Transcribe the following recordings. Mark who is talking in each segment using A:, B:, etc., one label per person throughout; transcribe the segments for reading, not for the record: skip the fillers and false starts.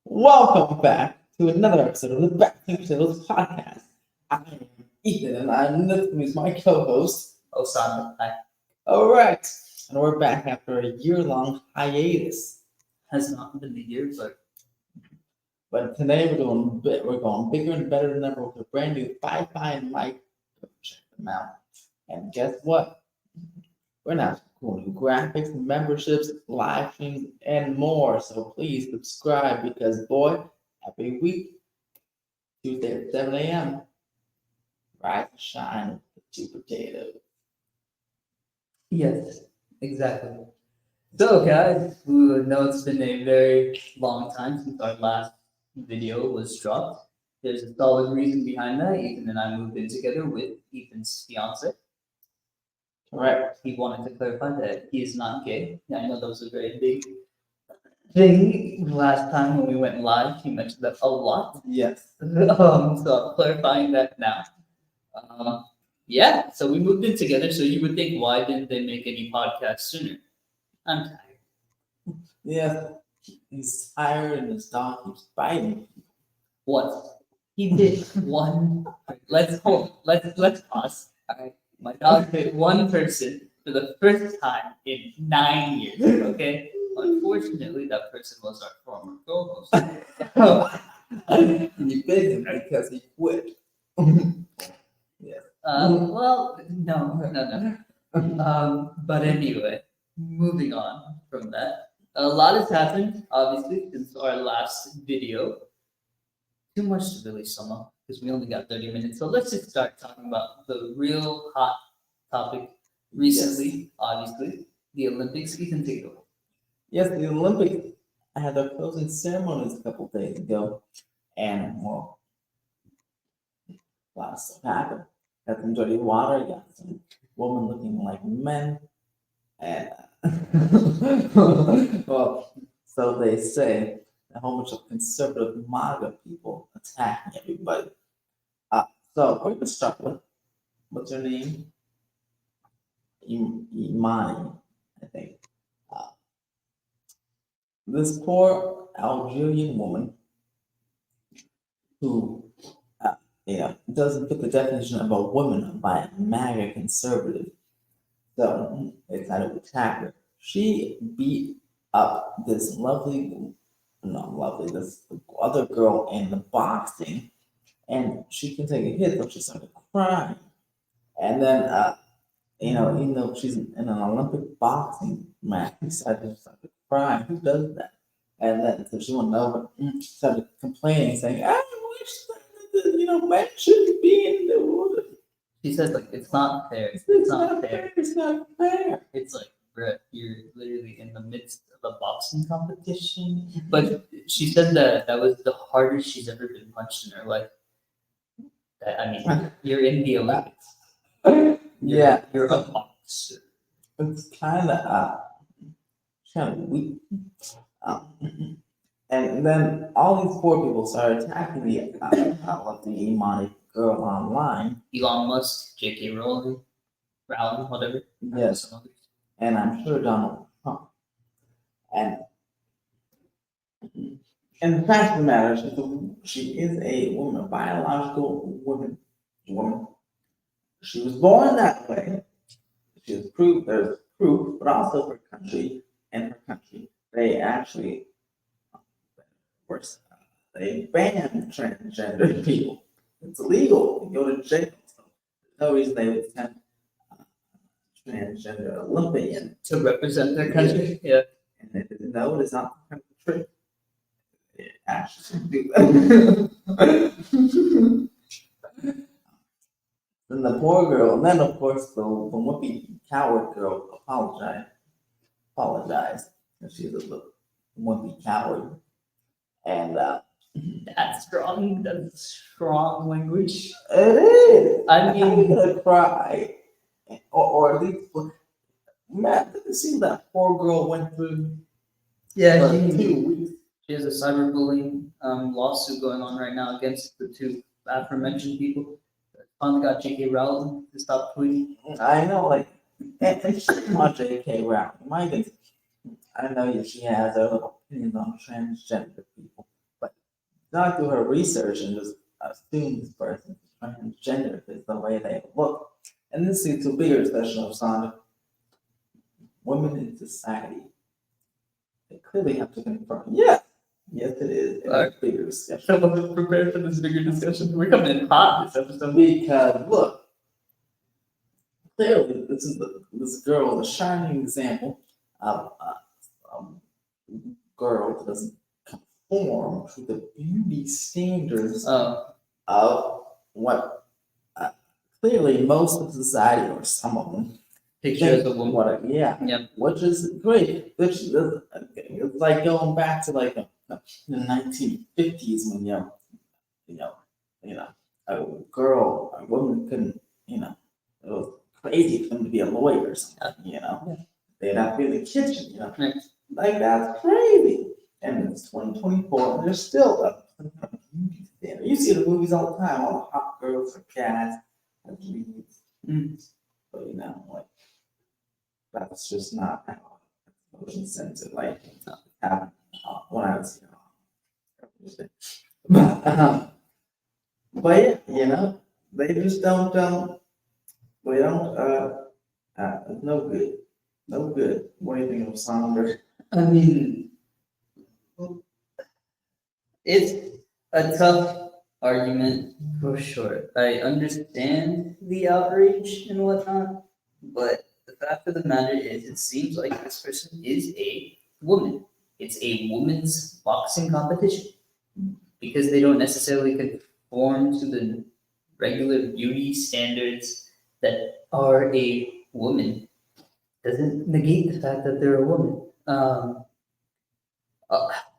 A: Welcome back to another episode of the Back to Potatoes podcast. I am Ethan, and I'm with my co-host
B: Osandha. Hi.
A: All right, and we're back after a year-long hiatus.
B: Has not been the year,
A: But today we're going bigger and better than ever with a brand new Wi-Fi mic. Go check them out. And guess what? We're now cool new graphics, memberships, live streams, and more. So please subscribe because boy, every week, Tuesday at 7 a.m., rise and shine with the two potatoes.
B: yes, exactly. So, guys, we know it's been a very long time since our last video was dropped. There's a solid reason behind that. Ethan and I moved in together with Ethan's fiance.
A: Correct.
B: He wanted to clarify that he is not gay. I know that was a very big thing last time when we went live. He mentioned that a lot.
A: Yes.
B: So I'm clarifying that now. Yeah, so we moved in together. So you would think, why didn't they make any podcasts sooner? I'm tired.
A: Yes. He's tired and his dog keeps biting.
B: What? He did one. Let's pause. All right. My dog bit one person for the first time in 9 years. Okay. Unfortunately, that person was our former co-host.
A: You bit him because he quit. Yes.
B: Well, no. But anyway, moving on from that. A lot has happened, obviously, since our last video. Too much to really sum up because we only got 30 minutes. So let's just start talking about the real hot topic recently, obviously, the Olympics. Ethan, take it away.
A: Yes, the Olympics had their closing ceremonies a couple days ago, and well, a lot of stuff happened. Got some dirty water, got some women looking like men, and well, so they say a whole bunch of conservative MAGA people attacking everybody. So we're gonna start with what's her name? Imani, I think. This poor Algerian woman who doesn't fit the definition of a woman by a MAGA conservative. So they kind of attack her. She beat up this this other girl in the boxing, and she can take a hit, so she started crying. And then, even though she's in an Olympic boxing match, she started crying. Who does that? And then, so she went over, started complaining, saying, "I wish that men shouldn't be in the water."
B: She says, like, it's not fair.
A: It's not fair. It's not fair.
B: It's like, bruh, you're literally in the midst of a boxing competition. But she said that was the hardest she's ever been punched in her life. You're in the Olympics. You're a boxer.
A: It's kind of weak. And then all these poor people started attacking the Imani girl online.
B: Elon Musk, J.K. Rowling, whatever.
A: Yes. And I'm sure Donald Trump. And the fact of the matter is, she is a woman, a biological woman. She was born that way. She was proof. There's proof, but also her country they actually they ban transgender people. It's illegal. You go to jail. So there's no reason they would send transgender Olympian
B: to represent their country. Yeah.
A: And they didn't know it is not the country. They actually do that. Then the poor girl, and then of course the wimpy coward girl apologized. She's a wimpy coward. And
B: that's strong. That's strong language.
A: It is.
B: I mean,
A: I'm gonna cry, or at least, man, did you see that poor girl went through?
B: Yeah,
A: 2 weeks.
B: She has a cyberbullying lawsuit going on right now against the two aforementioned people. Finally got J.K. Rowling to stop tweeting.
A: I know, and she's not J.K. Rowling. My goodness. I know she has her little opinions on transgender people, but not do her research and just assume this person is transgender is the way they look. And this leads to a bigger discussion of Sandra. Women in society, they clearly have to confirm. Yes, yes, it is. And it's a bigger discussion.
B: I wasn't prepared for this bigger discussion. We're coming in hot this episode.
A: Because look, clearly this girl is a shining example of a girl that doesn't conform to the beauty standards of what clearly most of society, or some of them,
B: Pictures of women.
A: Yeah, which is great. Which is, it's like going back to like the 1950s when a woman couldn't, it was crazy for them to be a lawyer or something, they'd have to be in the kitchen,
B: Right.
A: like that's crazy. And it's 2024, and there's still a beauty standard. You see the movies all the time, all the hot girls are cast as leads. But like that's just not how motion sensitive like happened when I was but yeah, they just don't we don't no good. No good. What do you think of Sanders?
B: I mean, it's a tough argument for sure. I understand the outrage and whatnot, but the fact of the matter is, it seems like this person is a woman. It's a woman's boxing competition because they don't necessarily conform to the regular beauty standards that are a woman. Doesn't negate the fact that they're a woman.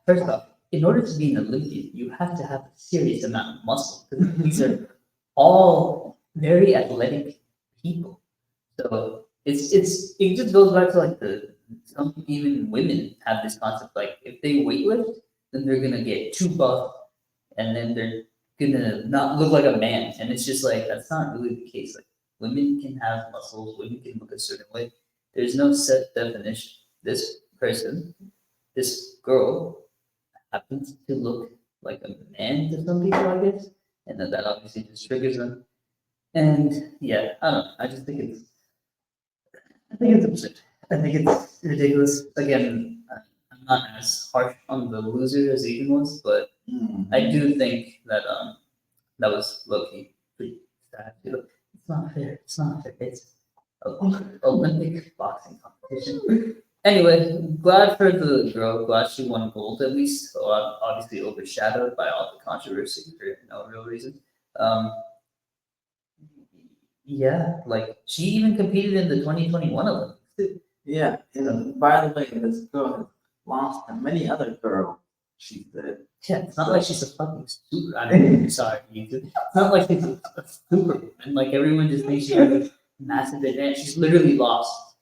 B: First off, in order to be an Olympian, you have to have a serious amount of muscle. These are all very athletic people. So it just goes back to like some even women have this concept like if they weightlift, then they're gonna get too buff, and then they're gonna not look like a man. And it's just like that's not really the case. Like women can have muscles, women can look a certain way. There's no set definition. This person, this girl, happens to look like a man to some people, I guess, and then that obviously just triggers them. And yeah, I don't know. I think it's absurd. I think it's ridiculous. Again, I'm not as harsh on the loser as Ethan was, but I do think that that was low-key pretty sad. It's not fair. It's not fair. It's an Olympic boxing competition. Anyway, glad for the girl. Glad she won gold at least. So obviously overshadowed by all the controversy for no real reason. Yeah, like she even competed in the 2021 Olympics too.
A: Yeah, and by the way, this girl has lost to many other girls. She said.
B: Yeah, it's not like she's a fucking super. I mean, sorry, Ethan. It's not like she's a superwoman. Like everyone just thinks she has a massive advantage. She's literally lost.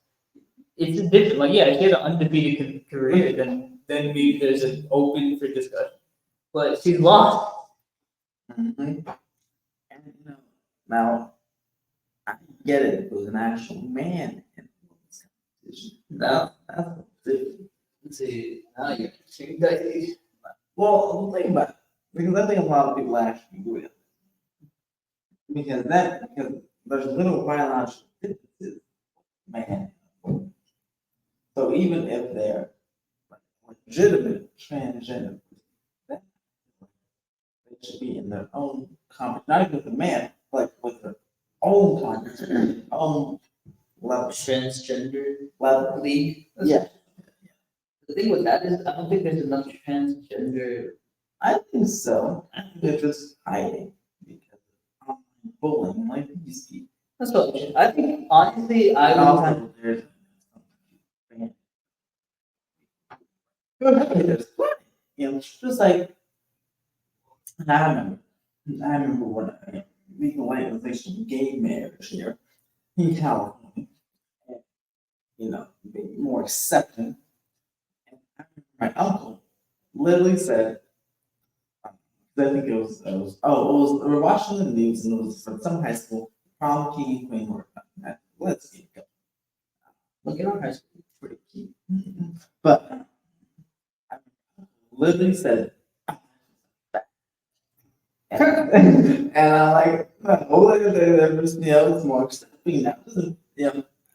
B: It's different. Like, yeah, if she had an undefeated career, then maybe there's an open for discussion. But she's lost.
A: And now I get it. It was an actual man in this competition.
B: No.
A: That's different.
B: See, now you're saying that.
A: Well, think about it, because I think a lot of people actually will. Because there's little biological differences, man. So even if they're like legitimate transgender, they should be in their own competition, not even with the man, like with their own competition, own level.
B: Transgender
A: Level.
B: league.
A: Yeah.
B: The thing with that is, I don't think there's enough transgender.
A: I think so. I think they're just hiding because of bullying like these people.
B: That's what I think. Honestly, I would.
A: Also, there's it's just like I remember when legal legalization of gay marriage here in California, being more accepting. And I remember my uncle literally said, I think it was we were watching the news and it was from some high school, prom king and queen were let's get go. Look at our high school, pretty cute. But literally said, and I'm like, no, it's more accepting now.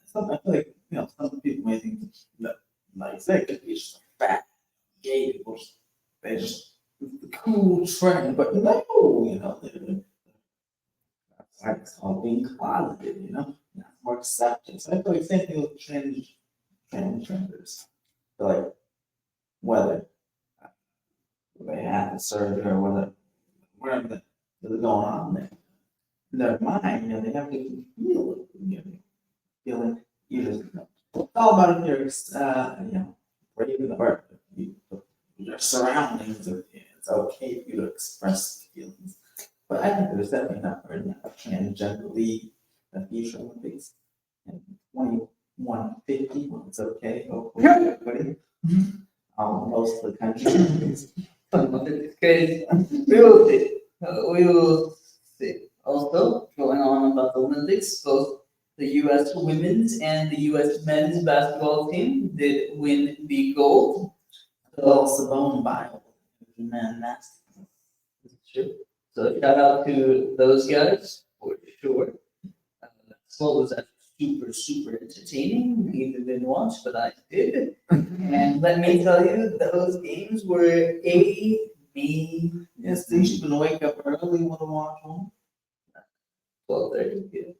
A: Some, I feel like, some people may think that, like, they could be just fat, gay people. They just, the cool trend, but no, that's why it's called being closeted, Not more acceptance. I feel like same thing with transgenders. Like, whether they have the surgery or whatever that's going on there. In their mind, they have to feel it, feeling you just, it's all about if you're, brave or your surroundings, it's okay for you to express feelings. But I think there's definitely not a transgender league in the future Olympics. In 2150, when it's okay, hopefully, everybody, most of the countries.
B: It's crazy. We will see. We will see. Also, going on about the Olympics, both the U.S. women's and the U.S. men's basketball team did win the gold.
A: Well, Simone Biles, man, that's
B: True. So shout out to those guys for sure. What was that? Super entertaining. Neither didn't watch, but I did. And let me tell you, those games were a B.
A: Yes, you should wake up early with a watch on.
B: 12:30. Yeah.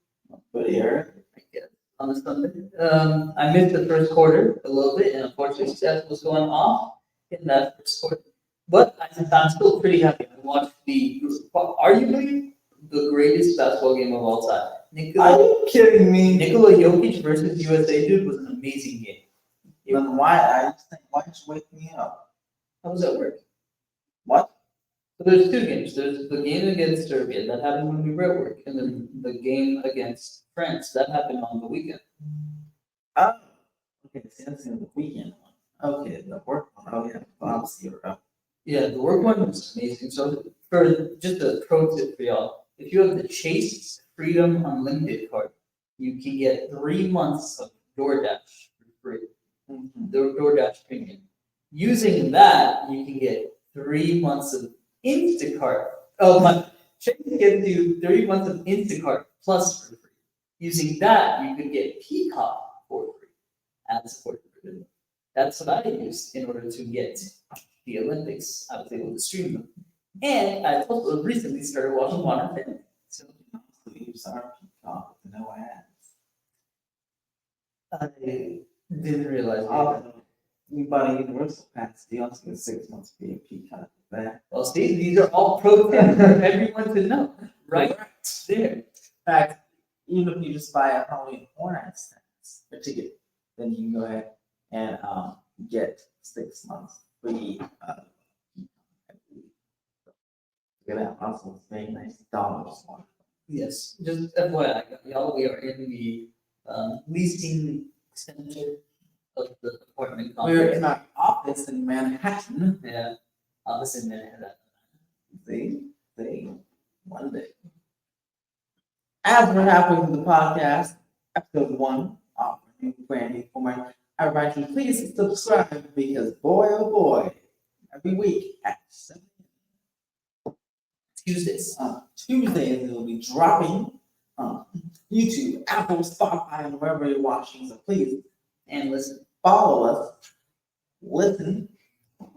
A: Pretty early.
B: I guess on a Sunday. I missed the first quarter a little bit, and unfortunately, Steph was going off in that first quarter. But I'm still pretty happy. I watched the arguably the greatest basketball game of all time.
A: Are you kidding me?
B: Nikola Jokic versus USA dude was an amazing game.
A: Then why did you wake me up?
B: How does that work?
A: What?
B: So there's two games. There's the game against Serbia that happened when we were at work, and then the game against France that happened on the weekend.
A: Oh, okay, so that's in the weekend one. Okay, the work one. Oh yeah, obviously you're up.
B: Yeah, the work one was amazing. So for just a pro tip for y'all, if you have the Chase Freedom Unlimited card, you can get 3 months of DoorDash for free. The DoorDash premium. Using that, you can get 3 months of Instacart. Oh my! Chase gives you 3 months of Instacart plus for free. Using that, you could get Peacock for free and support for free. That's what I used in order to get the Olympics. I was able to stream them, and I also recently started watching Modern Family. So
A: Use our Peacock with no ads.
B: I didn't realize that.
A: We bought a universal pass. You also get 6 months free of Peacock with that.
B: Well, see, these are all pro tips for everyone to know. Right there.
A: In fact, even if you just buy a Halloween Horror Nights ticket, then you can go ahead and get 6 months free. Look at that, also it's very nice dollars.
B: Yes, just FYI, y'all, we are in the leasing center of the apartment complex.
A: We're in our office in Manhattan.
B: Yeah, office in Manhattan.
A: See, one day. As we're halfway through the podcast, episode 1, offering brand new format, I invite you to please subscribe because boy oh boy, every week at 7 Tuesdays it will be dropping on YouTube, Apple, Spotify, and wherever you're watching. So please
B: And listen,
A: follow us, listen,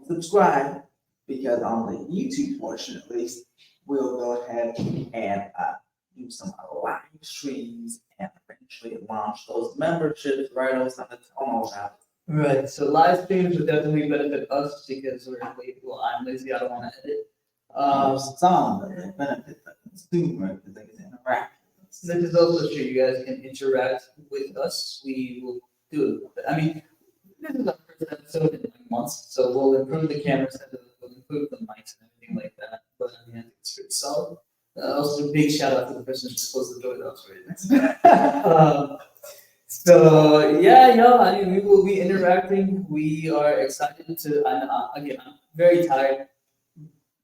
A: subscribe, because on the YouTube portion at least, we'll go ahead and do some live streams and eventually launch those memberships right on the tunnel about.
B: right. So live streams would definitely benefit us because we're lazy. Well, I'm lazy. I don't want to edit.
A: Some that they benefit the consumer because they can interact with us.
B: This is also true. You guys can interact with us. We will do it. I mean, this is our first episode in 9 months, so we'll improve the camera setup, we'll improve the mics and everything like that. But I mean, I think it's pretty solid. Also, a big shout out to the person who just closed the door. That was really nice. So yeah, I mean, we will be interacting. We are excited to. Again, I'm very tired.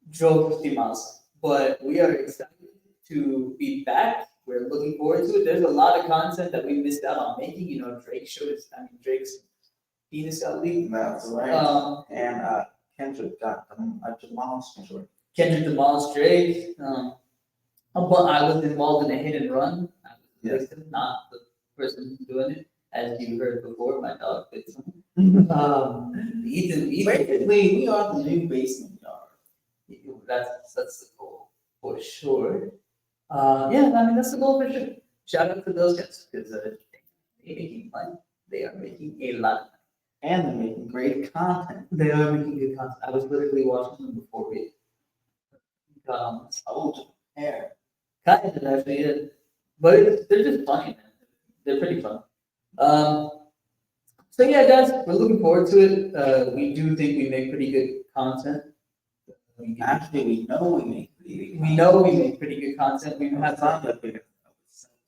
B: Drove 50 miles, but we are excited to be back. We're looking forward to it. There's a lot of content that we missed out on making. Drake showed us. I mean, Drake's penis got leaked.
A: That's right. And Kendrick got demolished.
B: Kendrick demolished Drake. But I was involved in a hit and run. I was the
A: Yes.
B: victim, not the person doing it. As you heard before, my dog bit someone. Ethan,
A: Basically, we are the new basement yard.
B: that's the goal for sure. Yeah, I mean that's the goal for sure. Shout out to those guys because they're making money. They are making a lot of money.
A: And they're making great content.
B: They are making good content. I was literally watching them before we
A: Hair.
B: kind of actually, yeah. But they're just funny, man. They're pretty fun. So yeah, guys, we're looking forward to it. We do think we make pretty good content.
A: Actually, we know we make
B: Pretty good content. We have
A: not that big of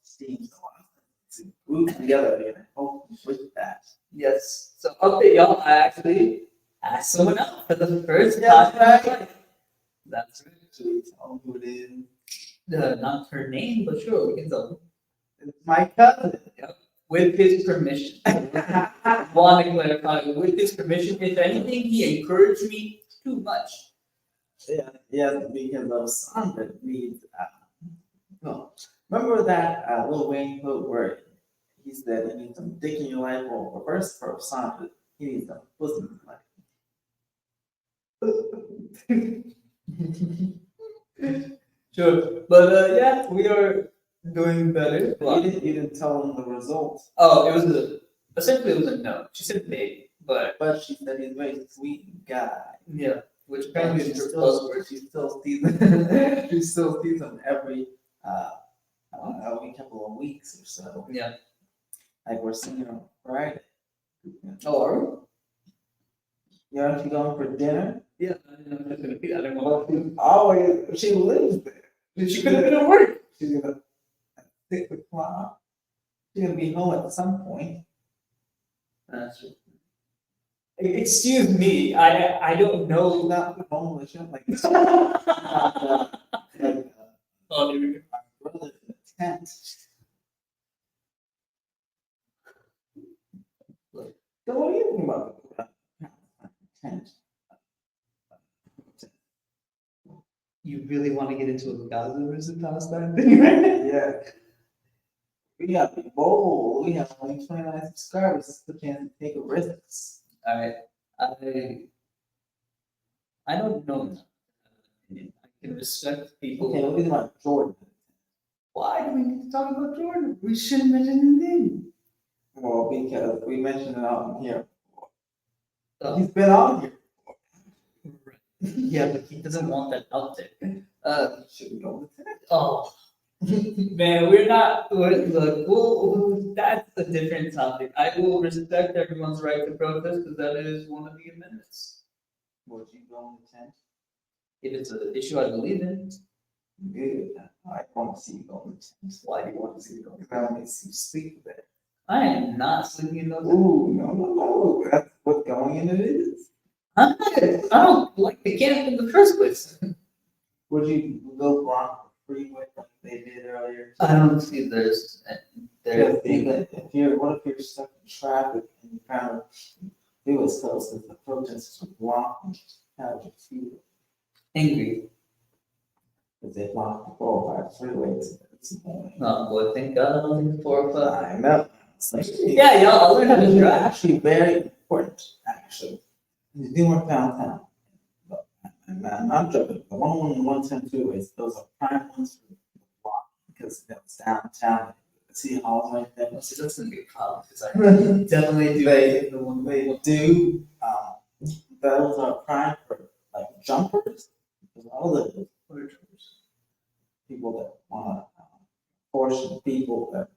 A: steam to group together and hope with that.
B: yes. So update y'all. I actually asked someone out for the first
A: That's
B: time.
A: right.
B: That's right.
A: Should we tell them who it is?
B: Not her name, but sure, we can tell them.
A: It's my cousin.
B: With his permission. Want to clarify, with his permission, if anything, he encouraged me too much.
A: Yeah, because of Sandra needs. No, remember that Lil Wayne quote where he said he needs some dick in your life, or reverse for Sandra, he needs some pussy in his life.
B: Sure, but yeah, we are doing better.
A: You didn't tell him the results,
B: Oh, essentially it was a no. She said maybe, but
A: she said he's a very sweet guy.
B: yeah, which apparently is her
A: still,
B: buzzword.
A: she still sees him. She still sees him every couple of weeks or so.
B: Yeah.
A: Like we're seeing on Friday.
B: Oh, are we?
A: You're actually going for dinner?
B: Yeah, I didn't know it was gonna be. I didn't know.
A: Always, she lives there.
B: She could have been at work.
A: She's gonna at 6 o'clock. She's gonna be home at some point.
B: That's true. Excuse me, I don't
A: She's
B: know.
A: not homeless. She's like,
B: Oh, there we go.
A: my brother in a tent. So what do you think about the tent?
B: You really want to get into a Gaza versus Palestine thing right now?
A: Yeah. We got to be bold. We have only 29 subscribers. It's the chance to take a risk.
B: Alright. I don't know. I can respect people.
A: Okay, what do you think about Jordan?
B: Why do we need to talk about Jordan? We shouldn't mention his name.
A: Well, because we mentioned it out here.
B: Oh.
A: He's been out here.
B: Yeah, but he doesn't want that out there.
A: Shouldn't go with that.
B: Oh, man, we're not. Look, that's a different topic. I will respect everyone's right to protest because that is one of the amendments.
A: Would you go in the tent?
B: If it's an issue I believe in,
A: Good. I want to see you go in the tent.
B: why do you want to see it go?
A: Because I want to see you sleep with it.
B: I am not sleeping in those.
A: Ooh, no. That's what going in it is.
B: I don't like the camp in the first place.
A: Would you go block the freeway like they did earlier?
B: I don't see there's
A: What if you're stuck in traffic and you kind of do it so that the protesters would block and how would you feel?
B: angry.
A: Because they blocked the 405 freeway this morning.
B: Oh boy, thank God I don't think 4 or 5.
A: I know. It's like,
B: Yeah, y'all, I'll learn how to
A: it's
B: drive.
A: actually very important, actually. You do work downtown. But I'm not joking. The 101 and 110 freeways, those are prime ones for the block because it's downtown. City Hall's right there.
B: So that's gonna be a problem because I definitely do
A: They-
B: the one
A: They do, those are prime for like jumpers. There's all the people that want to force people that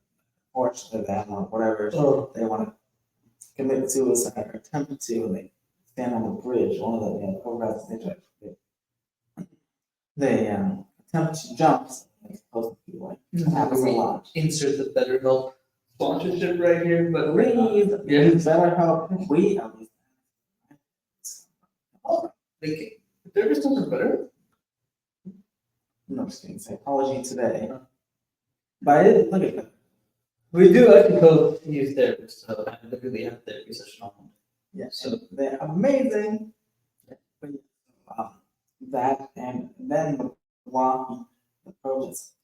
A: fortunate them or whatever they want to commit suicide or attempt to, and they stand on the bridge. One of the programs they attempt to jump. They're supposed to be like happens a lot.
B: insert the BetterHelp sponsorship right here, but
A: Please,
B: yeah,
A: better help. We at least.
B: there is something better.
A: No, just kidding. Psychology today. But I didn't look at that.
B: We do actually both use therapists, so I literally have therapy session on.
A: Yeah,
B: So
A: so they're amazing. But that and then the walking, the protest.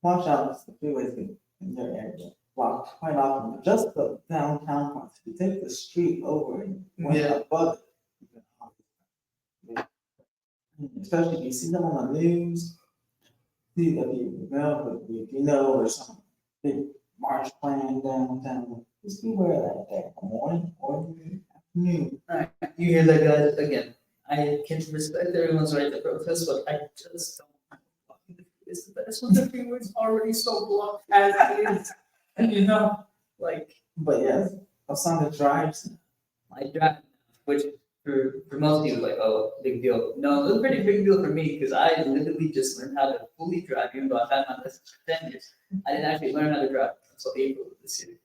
A: Watch out, the freeways in your area. Walk quite often, but just the downtown parts. If you take the street over and went above it, you can especially if you see them on the news, see if you know there's some big march plan downtown, just beware of that day in the morning or in the afternoon.
B: Alright, you hear that, guys? Again, I can respect everyone's right to protest, but I just don't. It's the best when the freeway's already so blocked as it is. And like
A: But yes, Osandha drives.
B: I drive, which for most people like, oh, big deal. No, it was a pretty big deal for me because I literally just learned how to fully drive, even though I've had my license for 10 years. I didn't actually learn how to drive until April of this year.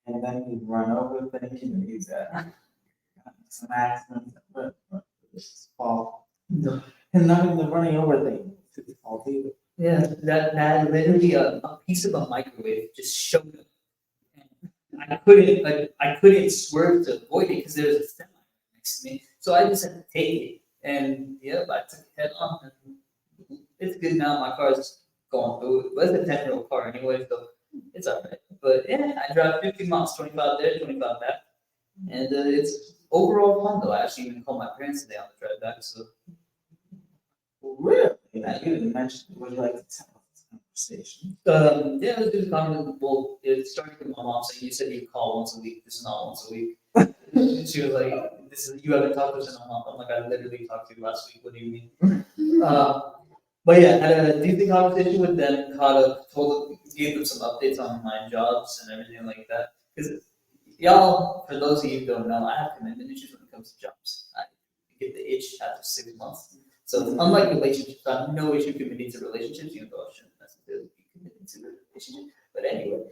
A: And then he'd run over things and he's some accidents, but it's his fault.
B: No.
A: And not even running over things, it's his fault either.
B: Yeah, that literally a piece of a microwave just showed up. And I couldn't swerve to avoid it because there was a semi next to me. So I just had to take it. And yeah, I took it head on. And it's good now. My car's going through it. But it's a 10-year-old car anyway, so it's alright. But yeah, I drive 50 miles, 25 there, 25 back. And it's overall fun though. I actually even called my parents today on the drive back. So
A: Really? Now, you didn't mention, would you like to tell us this conversation?
B: yeah, it was a good conversation. Well, it started with my mom saying, "You said you call once a week. This is not once a week." She was like, "This is you haven't talked to us in a month." I'm like, "I literally talked to you last week. What do you mean?" But yeah, had a decent conversation with them. Gave them some updates on my jobs and everything like that. Because y'all, for those of you who don't know, I have commitment issues when it comes to jobs. I get the itch after 6 months. So unlike relationships, I have no issue committing to relationships, even though I shouldn't necessarily be committed to a relationship. But anyway,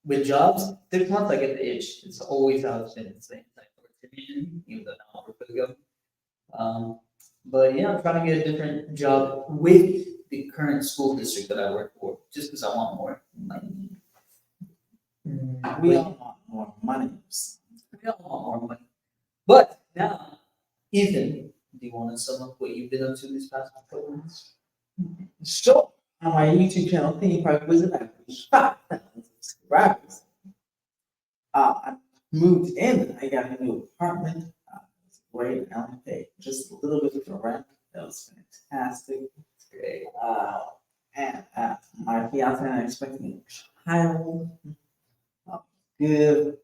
B: with jobs, 6 months I get the itch. It's always how it's been. It's the same type of activity, even though now I work for the government. But yeah, I'm trying to get a different job with the current school district that I work for, just because I want more money.
A: We all want more money.
B: We all want more money. But now, Ethan, do you want to sum up what you've been up to these past couple of months?
A: Sure. On my YouTube channel, Theme Park Wizard, I've reached 5,000 subscribers. I moved in. I got a new apartment. It's great. I only paid just a little bit for rent. That was fantastic.
B: It's great.
A: And my fiance and I are expecting a child. Good.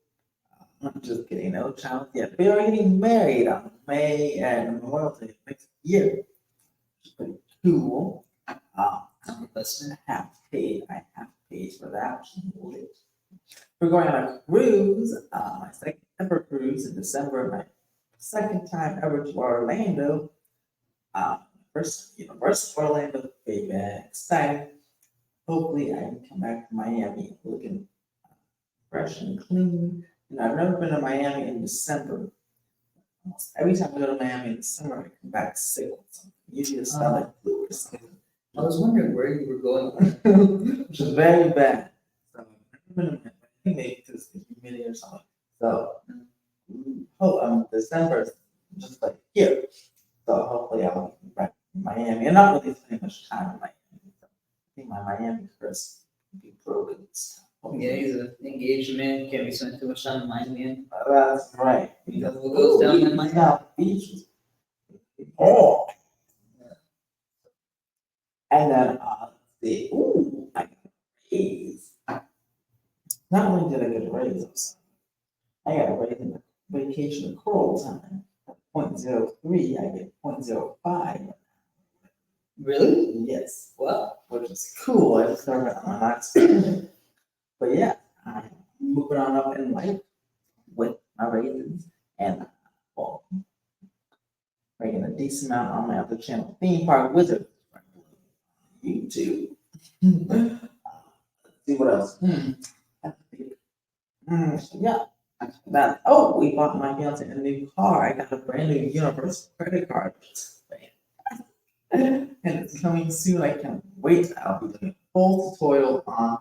A: I'm just kidding, no child yet. We are getting married on May and Memorial Day next year. It's pretty cool.
B: Listen,
A: I have paid for that. We're going on a cruise, my second ever cruise in December, my second time ever to Orlando. First Universal Orlando, big excited. Hopefully I can come back to Miami looking fresh and clean. And I've never been to Miami in December. Almost every time I go to Miami in December, I come back sick with something. Usually a stomach flu or something.
B: I was wondering where you were going.
A: Which is very bad. So I've never been to Miami. I think maybe because the humidity or something. So December is just like here. So hopefully I'll be back in Miami. And not really spending much time in Miami. So I think my Miami curse will be broken.
B: Yeah, he's an engaged man. Can't be spending too much time in Miami.
A: That's right.
B: Because what goes down in Miami.
A: Now, beaches. Oh. And then I got a raise. Not only did I get a raise, I got a raise in the vacation accrual time. At 0.03, I get 0.05.
B: Really?
A: Yes.
B: Well,
A: Which is cool. I just never I'm not expecting. But yeah, I'm moving on up in life with my raises and making a decent amount on my other channel, Theme Park Wizard. YouTube. Let's see what else. Yeah. We bought my fiance a new car. I got a brand new Universal credit card. And it's coming soon. I can't wait. I'll be doing a full tutorial on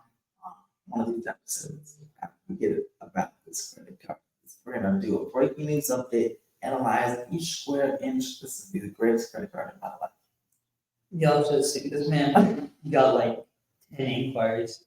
A: one of these episodes after we get it about this credit card. We're gonna do a breaking news update analyze each square inch. This would be the greatest credit card in my life.
B: Y'all should see this man got like 10 inquiries.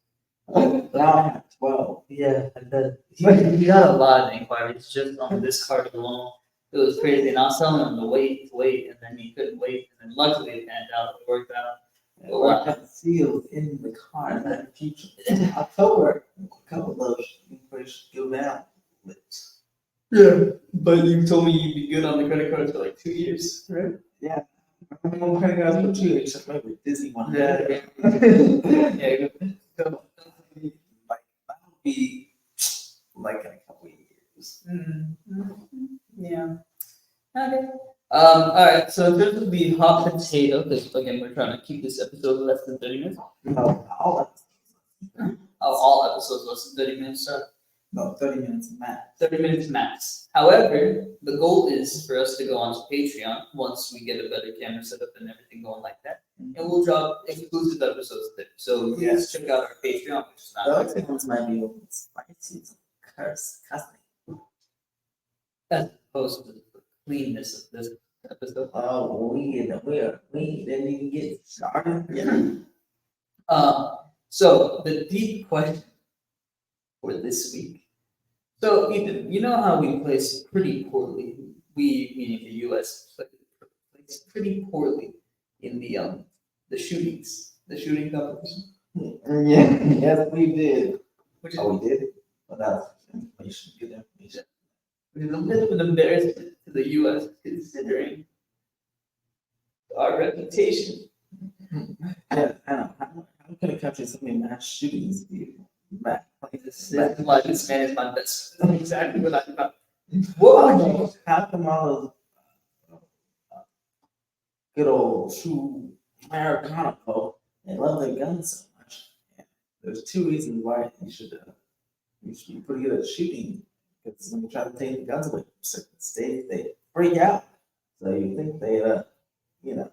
A: Now I have 12.
B: Yeah, I bet. He got a lot of inquiries just on this card alone. It was crazy. And I was telling him to wait, and then he couldn't wait. And then luckily it panned out. It worked out.
A: It worked out sealed in the car in the future. In October, a couple of those inquiries go down.
B: Yeah, but you told me you'd be good on the credit cards for like 2 years, right?
A: Yeah. I'm on credit cards for 2 years, except maybe Disney one.
B: Yeah.
A: Yeah. So, like, that would be like in a couple of years.
B: Yeah. Okay. All right. So in terms of the hot potato, because again we're trying to keep this episode less than 30 minutes.
A: No,
B: All episodes less than 30 minutes. Sorry.
A: no, 30 minutes max.
B: 30 minutes max. However, the goal is for us to go onto Patreon once we get a better camera setup and everything going like that. And we'll drop exclusive episodes there. So please check out our Patreon, which is
A: The
B: not
A: other ones might be a little spicy, cussing.
B: as opposed to the cleanness of this episode.
A: Oh, we didn't even get started. Yeah.
B: So the deep question for this week. So Ethan, you know how we place pretty poorly. We, meaning the U.S., placed pretty poorly in the shooting competition.
A: Yeah, yes, we did.
B: Which is,
A: Oh, we did? Well, that's information, good information.
B: which is a little bit embarrassing to the U.S. considering our reputation.
A: Yeah, I know. How can a country so many mass shootings be back?
B: This is why this man is my best. That's exactly what I thought. What would you?
A: How come all those good old true Americana folk, they love their guns so much? Yeah. There's two reasons why you should be pretty good at shooting. Because when you try to take the guns away from certain states, they freak out. So you think they, you know,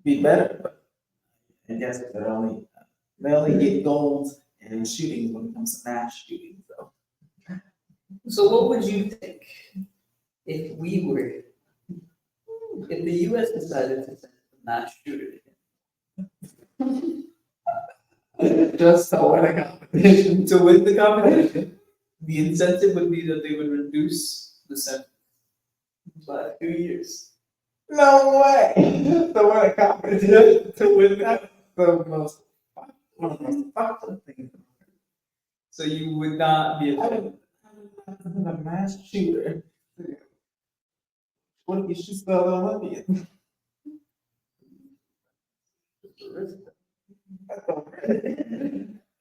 A: be better, but I guess they only get gold in shooting when it comes to mass shooting.
B: So what would you think if the U.S. decided to send a mass shooter?
A: Just to win a competition.
B: To win the competition, the incentive would be that they would reduce the sentence by 2 years.
A: No way! To win a competition.
B: To win that.
A: One of the most popular things.
B: So you would not be
A: I
B: offended.
A: would a mass shooter. What if you shoot the Olympians?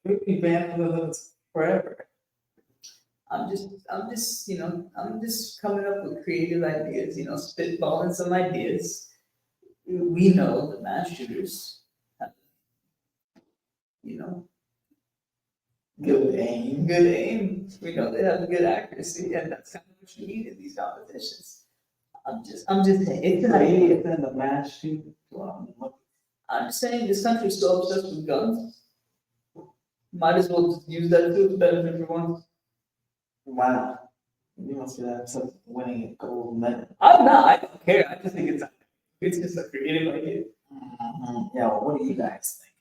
A: We'd be banned from those forever.
B: I'm just coming up with creative ideas, spitballing some ideas. We know the mass shooters have,
A: Good aim.
B: good aim. We know they have good accuracy, and that's kind of what you need in these competitions. I'm just saying, it's an idea.
A: It's in the mass shooting.
B: I'm just saying this country's so obsessed with guns. Might as well just use that to its benefit for once.
A: Wow. You must be that obsessed with winning a gold medal.
B: I'm not. I don't care. I just think it's just a creative idea.
A: Yeah, well, what do you guys think?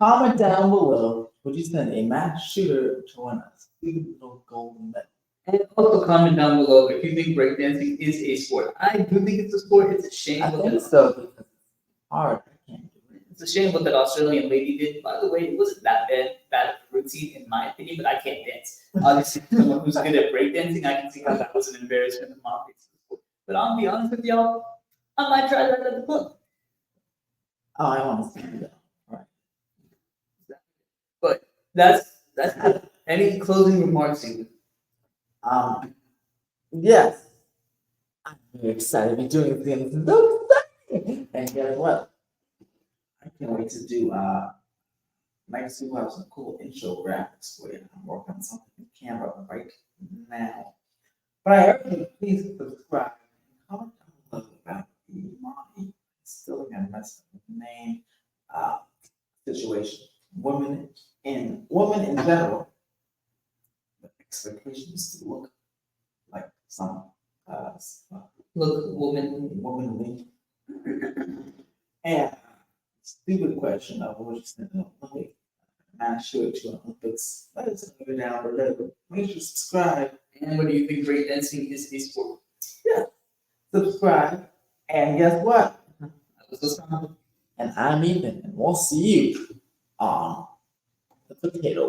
A: Comment down below. Would you send a mass shooter to win a gold medal?
B: And also comment down below if you think breakdancing is a sport. I do think it's a sport. It's a shame.
A: I think so because it's hard. I can't do it.
B: It's a shame what that Australian lady did. By the way, it wasn't that bad of a routine in my opinion, but I can't dance. Obviously, someone who's good at breakdancing, I can see how that was an embarrassment in my face. But I'll be honest with y'all, I might try that at the club.
A: Oh, I want to see that. Right.
B: But that's it. Any closing remarks, Ethan?
A: Yes. I'm very excited to be doing things. So exciting! And guess what? I can't wait to do next week we'll have some cool intro graphics for you. I'm working on something in camera right now. But I urge you, please subscribe and comment down below about the Monty. Still gonna mess up the name situation. Women in general, the expectations to look like some
B: Look, woman.
A: womanly. And stupid question of what is the Olympic? Not sure to Olympics. Let us know down below. Make sure to subscribe.
B: And what do you think breakdancing is a sport?
A: Subscribe. And guess what?
B: That was Osandha.
A: And I'm Ethan, and we'll see you on the potato